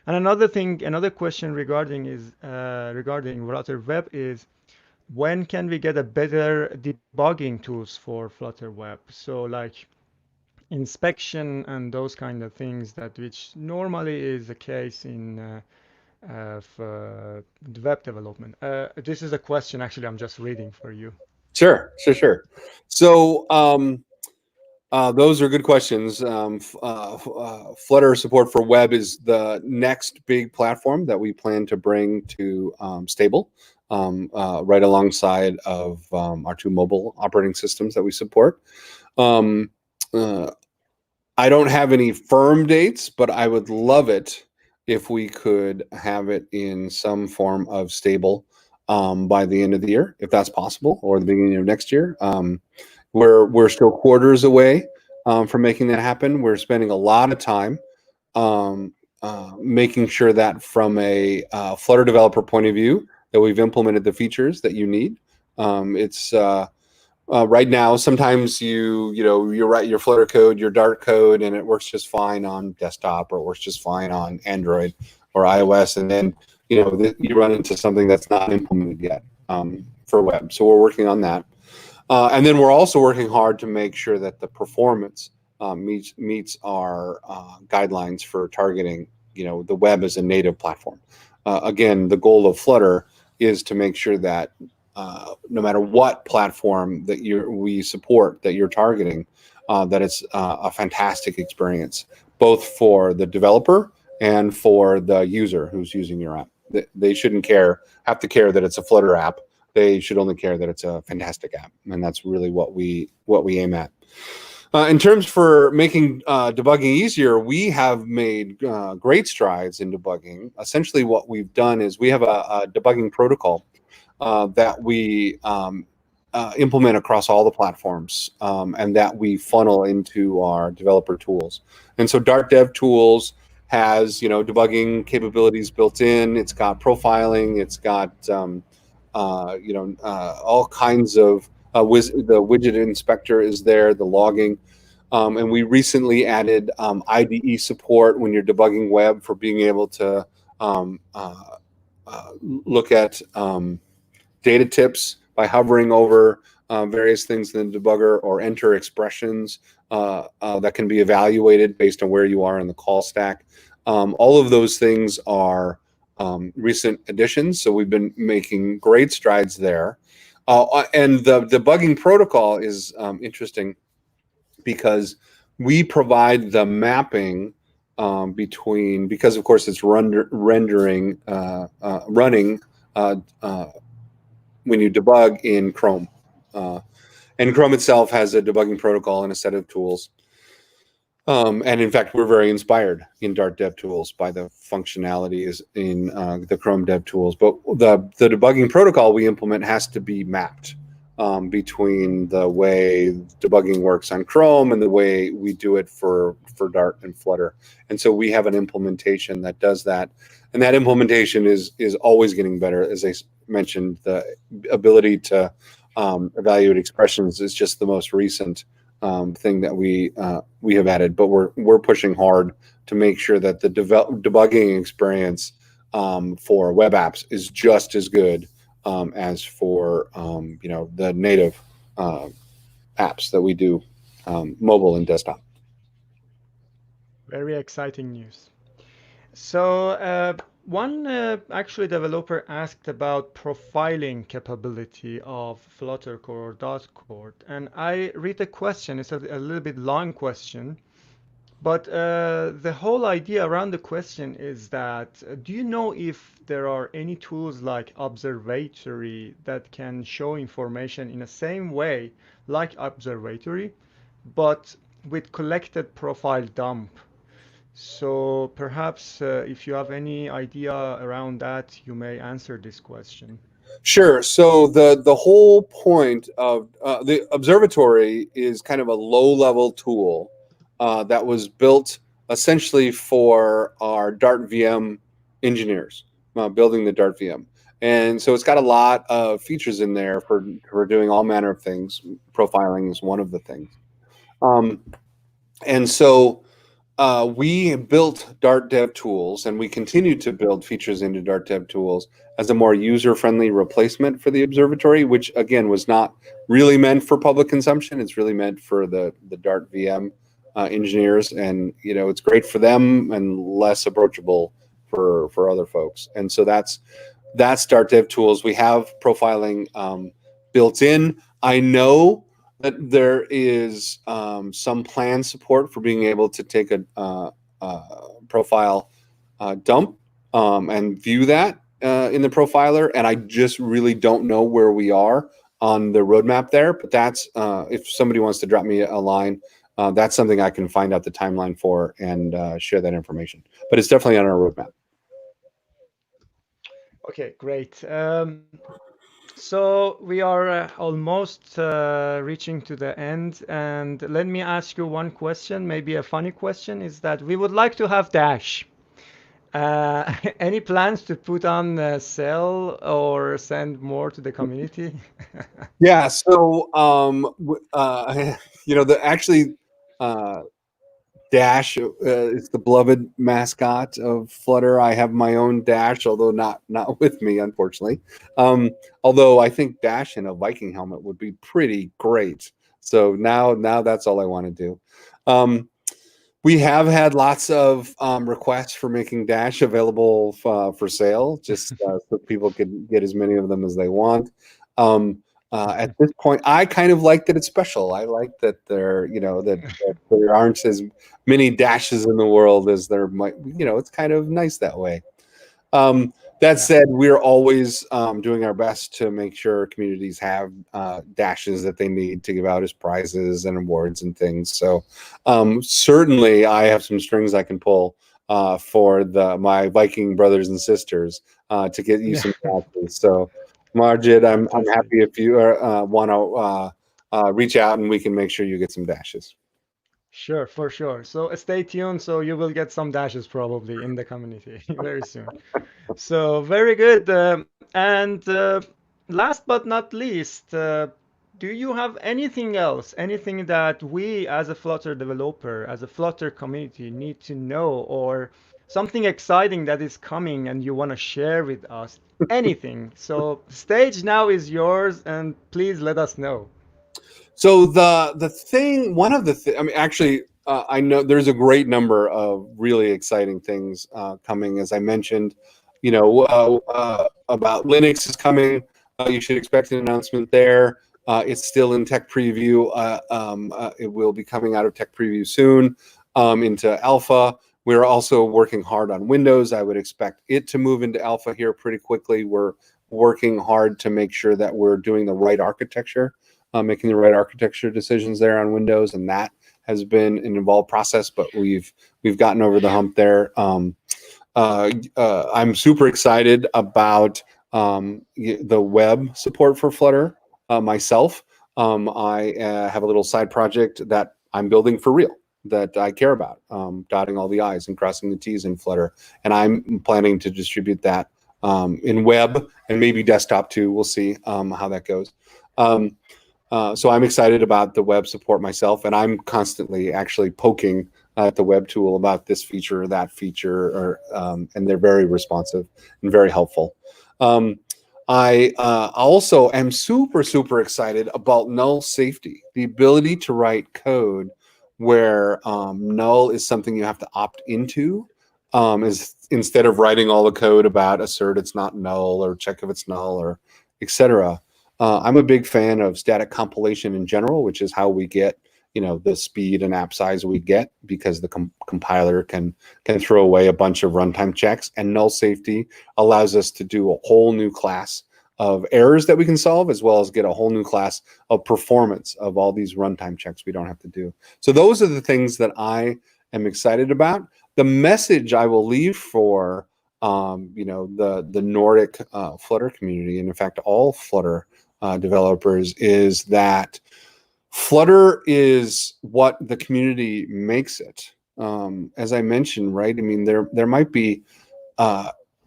And another thing, another question regarding is regarding Flutter Web is when can we get a better debugging tools for Flutter Web? So like inspection and those kind of things that which normally is the case in the web development. This is a question actually I'm just reading for you. Sure. So those are good questions. Flutter support for web is the next big platform that we plan to bring to stable, right alongside of our two mobile operating systems that we support. Um, uh, I don't have any firm dates, but I would love it if we could have it in some form of stable by the end of the year, if that's possible, or the beginning of next year. We're still quarters away from making that happen. We're spending a lot of time making sure that from a Flutter developer point of view, that we've implemented the features that you need. It's right now, sometimes you write your Flutter code, your Dart code, and it works just fine on desktop, or it works just fine on Android or iOS, and then you run into something that's not implemented yet for web. So we're working on that, and then we're also working hard to make sure that the performance meets our guidelines for targeting the web as a native platform. Again, the goal of Flutter is to make sure that no matter what platform that we support that you're targeting, that it's a fantastic experience, both for the developer and for the user who's using your app. They shouldn't have to care that it's a Flutter app. They should only care that it's a fantastic app, and that's really what we aim at. In terms for making debugging easier, we have made great strides in debugging. Essentially, what we've done is we have a debugging protocol that we implement across all the platforms, and that we funnel into our developer tools. And so Dart Dev Tools has debugging capabilities built in. It's got profiling. It's got all kinds of the widget inspector is there, the logging. And we recently added IDE support when you're debugging web, for being able to look at data tips by hovering over various things in the debugger, or enter expressions that can be evaluated based on where you are in the call stack. All of those things are recent additions, so we've been making great strides there. And the debugging protocol is interesting because we provide the mapping because of course it's running when you debug in Chrome. And Chrome itself has a debugging protocol and a set of tools. And in fact, we're very inspired in Dart Dev Tools by the functionalities in the Chrome Dev Tools. But the debugging protocol we implement has to be mapped between the way debugging works on Chrome and the way we do it for Dart and Flutter. And so we have an implementation that does that. And that implementation is always getting better. As I mentioned, the ability to evaluate expressions is just the most recent thing that we have added. But we're pushing hard to make sure that the debugging experience for web apps is just as good as for the native apps that we do, mobile and desktop. Very exciting news. So one actually developer asked about profiling capability of Flutter core or Dart core, and I read the question. It's a little bit long question, but the whole idea around the question is that do you know if there are any tools like Observatory that can show information in the same way like Observatory, but with collected profile dump? So perhaps if you have any idea around that, you may answer this question. Sure. So the whole point of the observatory is kind of a low-level tool that was built essentially for our Dart VM engineers. building the Dart VM. And so it's got a lot of features in there for doing all manner of things. Profiling is one of the things. And so we built Dart Dev Tools, and we continue to build features into Dart Dev Tools as a more user-friendly replacement for the observatory, which again was not really meant for public consumption. It's really meant for the Dart VM engineers, and it's great for them and less approachable for other folks. And so that's Dart Dev Tools. We have profiling built in. I know that there is some plan support for being able to take a profile dump and view that in the profiler, and I just really don't know where we are on the roadmap there. But that's if somebody wants to drop me a line, that's something I can find out the timeline for and share that information. But it's definitely on our roadmap. Okay, great. So we are almost reaching to the end, and let me ask you one question, maybe a funny question, is that we would like to have Dash. Any plans to put on sale or send more to the community? Yeah. So actually Dash is the beloved mascot of Flutter. I have my own Dash, although not with me, unfortunately. Although I think Dash in a Viking helmet would be pretty great. So now that's all I want to do. We have had lots of requests for making Dash available for sale, just so people can get as many of them as they want. At this point, I kind of like that it's special. I like that that there aren't as many dashes in the world as there might. It's kind of nice that way. That said, we're always doing our best to make sure communities have dashes that they need to give out as prizes and awards and things. So certainly, I have some strings I can pull for my Viking brothers and sisters to get you some dashes. So. Margit, I'm happy if you want to reach out and we can make sure you get some dashes. Sure, for sure. So stay tuned. So you will get some dashes probably in the community very soon. So very good. And last but not least, do you have anything else, anything that we as a Flutter developer, as a Flutter community need to know, or something exciting that is coming and you want to share with us? Anything. So stage now is yours, and please let us know. So one of the things, I mean, actually, I know there's a great number of really exciting things coming. As I mentioned, about Linux is coming. You should expect an announcement there. It's still in tech preview. It will be coming out of tech preview soon into alpha. We're also working hard on Windows. I would expect it to move into alpha here pretty quickly. We're working hard to make sure that we're doing the right architecture, making the right architecture decisions there on Windows, and that has been an involved process, but we've gotten over the hump there. I'm super excited about the web support for Flutter myself. I have a little side project that I'm building for real that I care about, dotting all the I's and crossing the T's in Flutter. And I'm planning to distribute that in web and maybe desktop too. We'll see how that goes. So I'm excited about the web support myself, and I'm constantly actually poking at the web tool about this feature or that feature, and they're very responsive and very helpful. I also am super excited about null safety, the ability to write code where null is something you have to opt into, is instead of writing all the code about assert it's not null or check if it's null or etc. I'm a big fan of static compilation in general, which is how we get the speed and app size we get, because the compiler can throw away a bunch of runtime checks, and null safety allows us to do a whole new class of errors that we can solve, as well as get a whole new class of performance of all these runtime checks we don't have to do. So those are the things that I am excited about. The message I will leave for the Nordic Flutter community, and in fact all Flutter developers, is that Flutter is what the community makes it. As I mentioned, right? I mean, there might be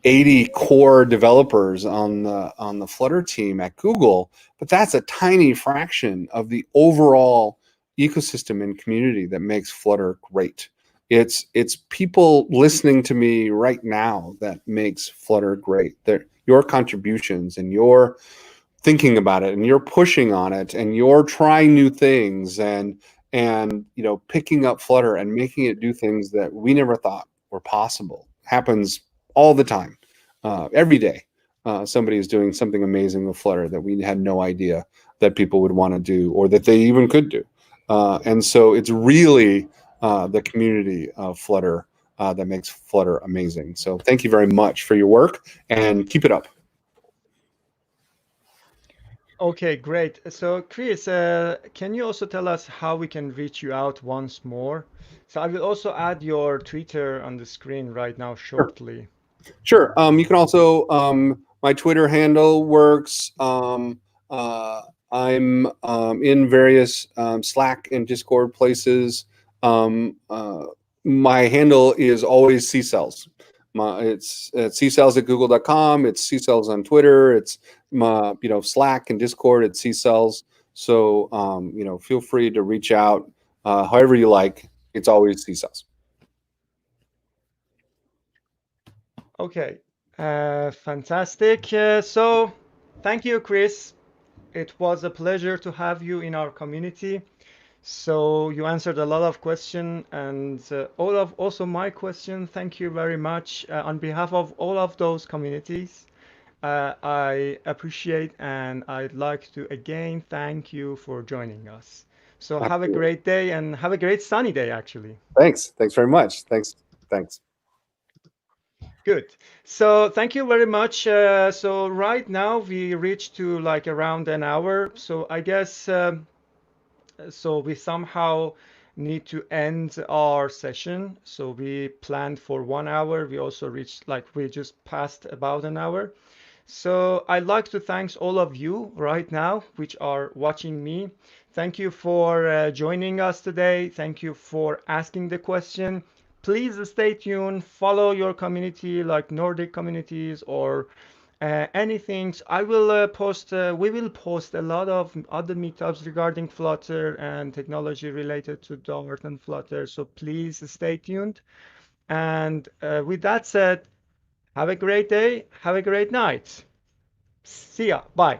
80 core developers on the Flutter team at Google, but that's a tiny fraction of the overall ecosystem and community that makes Flutter great. It's people listening to me right now that makes Flutter great. Your contributions and your thinking about it and you're pushing on it and you're trying new things and picking up Flutter and making it do things that we never thought were possible happens all the time. Every day somebody is doing something amazing with Flutter that we had no idea that people would want to do or that they even could do. And so it's really the community of Flutter that makes Flutter amazing. So thank you very much for your work and keep it up. Okay, great. So Chris, can you also tell us how we can reach you out once more? So I will also add your Twitter on the screen right now shortly. Sure. You can also, my Twitter handle works. I'm in various Slack and Discord places. My handle is always csells. It's csells at google.com. It's csells on Twitter. It's Slack and Discord at csells. So feel free to reach out however you like. It's always csells. Okay, fantastic. So thank you, Chris. It was a pleasure to have you in our community. So you answered a lot of questions and all of also my question. Thank you very much on behalf of all of those communities. I appreciate and I'd like to again thank you for joining us. So have a great day and have a great sunny day, actually. Thanks. Thanks very much. Thanks. Good. So thank you very much. So right now we reached to like around an hour. So I guess so we somehow need to end our session. So we planned for 1 hour. We also reached like we just passed about an hour. So I'd like to thank all of you right now, which are watching me. Thank you for joining us today. Thank you for asking the question. Please stay tuned, follow your community like Nordic communities or anything. I will post, we will post a lot of other meetups regarding Flutter and technology related to Dart and Flutter. So please stay tuned. And with that said, have a great day. Have a great night. See ya. Bye.